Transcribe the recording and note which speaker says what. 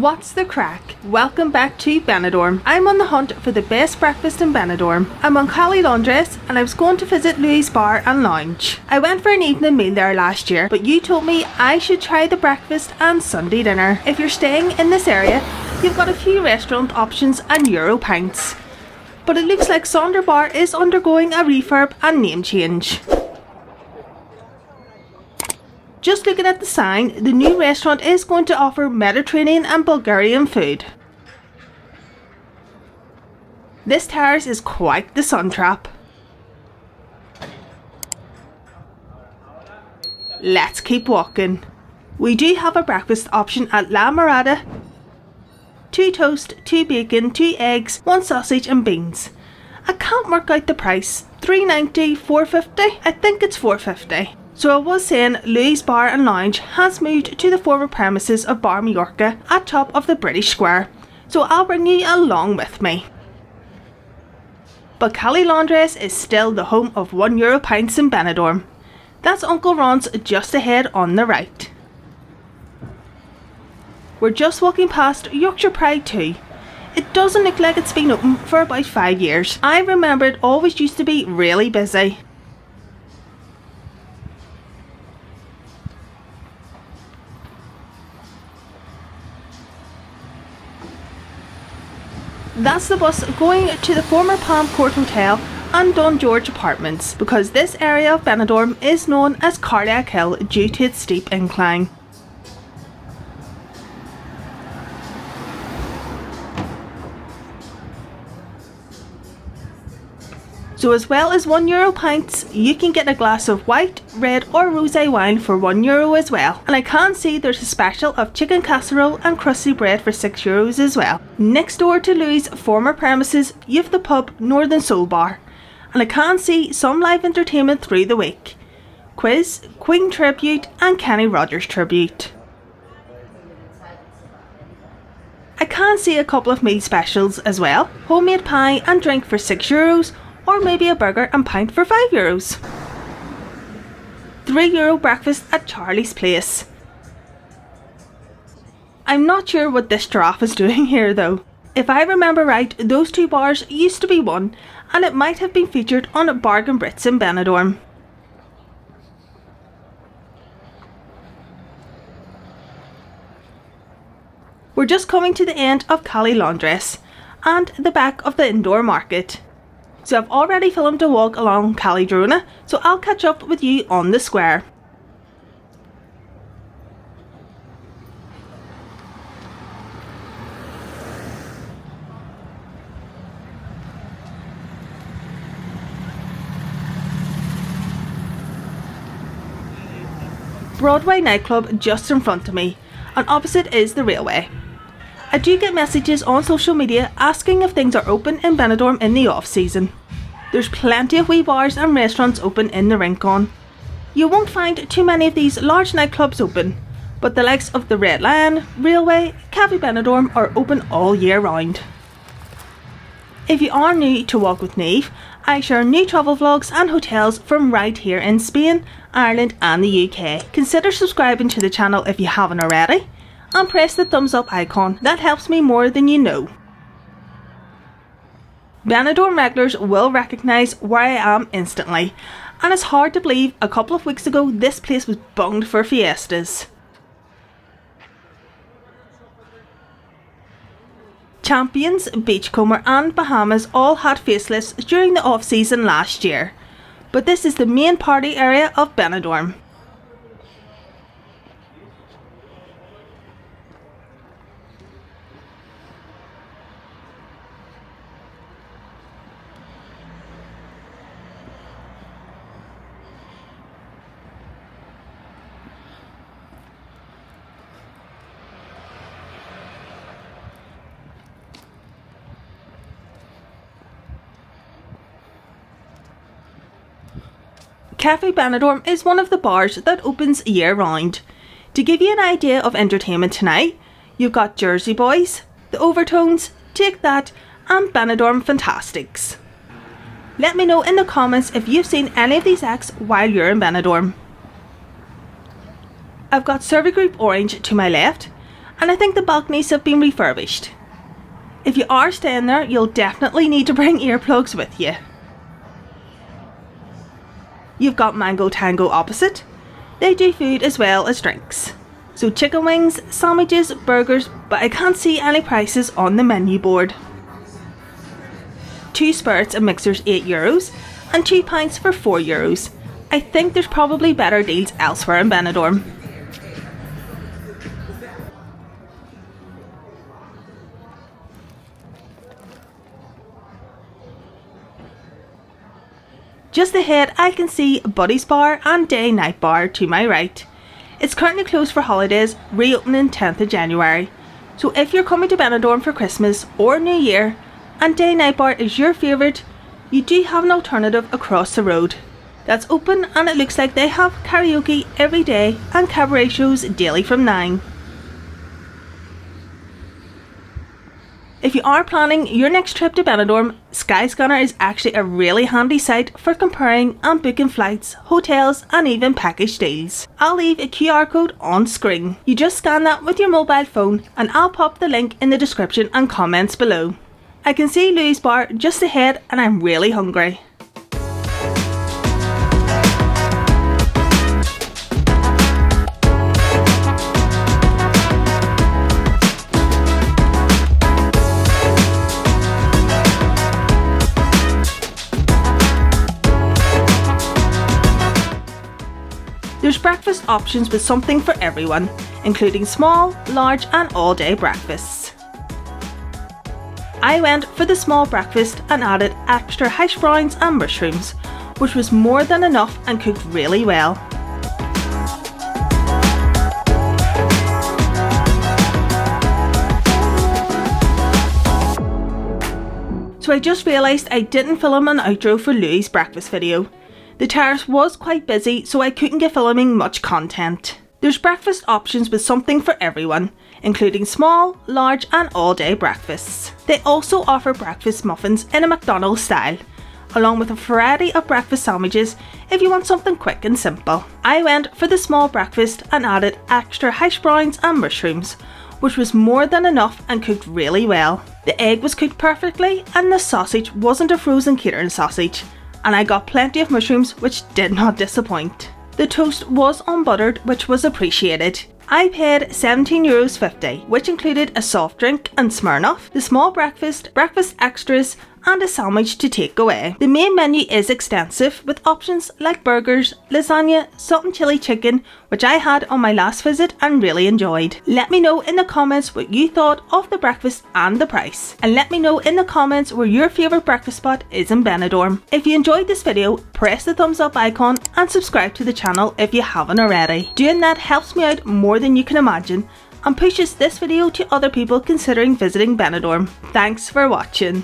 Speaker 1: What's the crack? Welcome back to Benidorm. I'm on the hunt for the best breakfast in Benidorm. I'm on Cali Laundress and I was going to visit Louie's bar and lounge. I went for an evening meal there last year, but you told me I should try the breakfast and Sunday dinner. If you're staying in this area, you've got a few restaurant options and Euro pints. But it looks like Sonder Bar is undergoing a refurb and name change. Just looking at the sign, the new restaurant is going to offer Mediterranean and Bulgarian food. This terrace is quite the sun trap. Let's keep walking. We do have a breakfast option at La Morada. 2 toast, 2 bacon, 2 eggs, 1 sausage and beans. I can't work out the price. $3.90, $4.50? I think it's $4.50. So I was saying Louie's Bar and Lounge has moved to the former premises of Bar Mallorca at top of the British Square, so I'll bring you along with me. But Cali Laundress is still the home of €1 pints in Benidorm. That's Uncle Ron's just ahead on the right. We're just walking past Yorkshire Pride 2. It doesn't look like it's been open for about 5 years. I remember it always used to be really busy. That's the bus going to the former Palm Court Hotel and Don George Apartments, because this area of Benidorm is known as Cardiac Hill due to its steep incline. So as well as €1 pints, you can get a glass of white, red or rosé wine for €1 as well. And I can see there's a special of chicken casserole and crusty bread for €6 as well. Next door to Louie's former premises, you have the pub Northern Soul Bar. And I can see some live entertainment through the week. Quiz, Queen Tribute and Kenny Rogers Tribute. I can see a couple of meal specials as well. Homemade pie and drink for €6. Or maybe a burger and pint for €5. €3 breakfast at Charlie's Place. I'm not sure what this giraffe is doing here though. If I remember right, those 2 bars used to be one, and it might have been featured on Bargain Brits in Benidorm. We're just coming to the end of Cali Laundress and the back of the indoor market. So I've already filmed a walk along Cali Drona, so I'll catch up with you on the square. Broadway nightclub just in front of me, and opposite is the railway. I do get messages on social media asking if things are open in Benidorm in the off season. There's plenty of wee bars and restaurants open in the Rincon. You won't find too many of these large nightclubs open, but the likes of the Red Lion, Railway, Cafe Benidorm are open all year round. If you are new to Walk with Neve, I share new travel vlogs and hotels from right here in Spain, Ireland and the UK. Consider subscribing to the channel if you haven't already, and press the thumbs up icon. That helps me more than you know. Benidorm regulars will recognise where I am instantly, and it's hard to believe a couple of weeks ago this place was bunged for fiestas. Champions, Beachcomber and Bahamas all had facelifts during the off season last year, but this is the main party area of Benidorm. Cafe Benidorm is one of the bars that opens year round. To give you an idea of entertainment tonight, you've got Jersey Boys, The Overtones, Take That and Benidorm Fantastics. Let me know in the comments if you've seen any of these acts while you're in Benidorm. I've got Survey Group Orange to my left and I think the balconies have been refurbished. If you are staying there, you'll definitely need to bring earplugs with you. You've got Mango Tango opposite. They do food as well as drinks. So chicken wings, sandwiches, burgers, but I can't see any prices on the menu board. 2 spirits and mixers €8 and 2 pints for €4. I think there's probably better deals elsewhere in Benidorm. Just ahead I can see Buddy's Bar and Day Night Bar to my right. It's currently closed for holidays, reopening 10th of January. So if you're coming to Benidorm for Christmas or New Year and Day Night Bar is your favourite, you do have an alternative across the road. That's open, and it looks like they have karaoke every day and cabaret shows daily from 9. If you are planning your next trip to Benidorm, Skyscanner is actually a really handy site for comparing and booking flights, hotels and even package deals. I'll leave a QR code on screen. You just scan that with your mobile phone and I'll pop the link in the description and comments below. I can see Louie's Bar just ahead and I'm really hungry. There's breakfast options with something for everyone, including small, large and all-day breakfasts. I went for the small breakfast and added extra hash browns and mushrooms, which was more than enough and cooked really well. So I just realised I didn't film an outro for Louie's breakfast video. The terrace was quite busy, so I couldn't get filming much content. There's breakfast options with something for everyone, including small, large and all-day breakfasts. They also offer breakfast muffins in a McDonald's style, along with a variety of breakfast sandwiches if you want something quick and simple. I went for the small breakfast and added extra hash browns and mushrooms, which was more than enough and cooked really well. The egg was cooked perfectly and the sausage wasn't a frozen catering sausage, and I got plenty of mushrooms which did not disappoint. The toast was unbuttered, which was appreciated. I paid €17.50, which included a soft drink and Smirnoff, the small breakfast, breakfast extras and a sandwich to take away. The main menu is extensive with options like burgers, lasagna, salt and chili chicken, which I had on my last visit and really enjoyed. Let me know in the comments what you thought of the breakfast and the price. And let me know in the comments where your favourite breakfast spot is in Benidorm. If you enjoyed this video, press the thumbs up icon and subscribe to the channel if you haven't already. Doing that helps me out more than you can imagine and pushes this video to other people considering visiting Benidorm. Thanks for watching.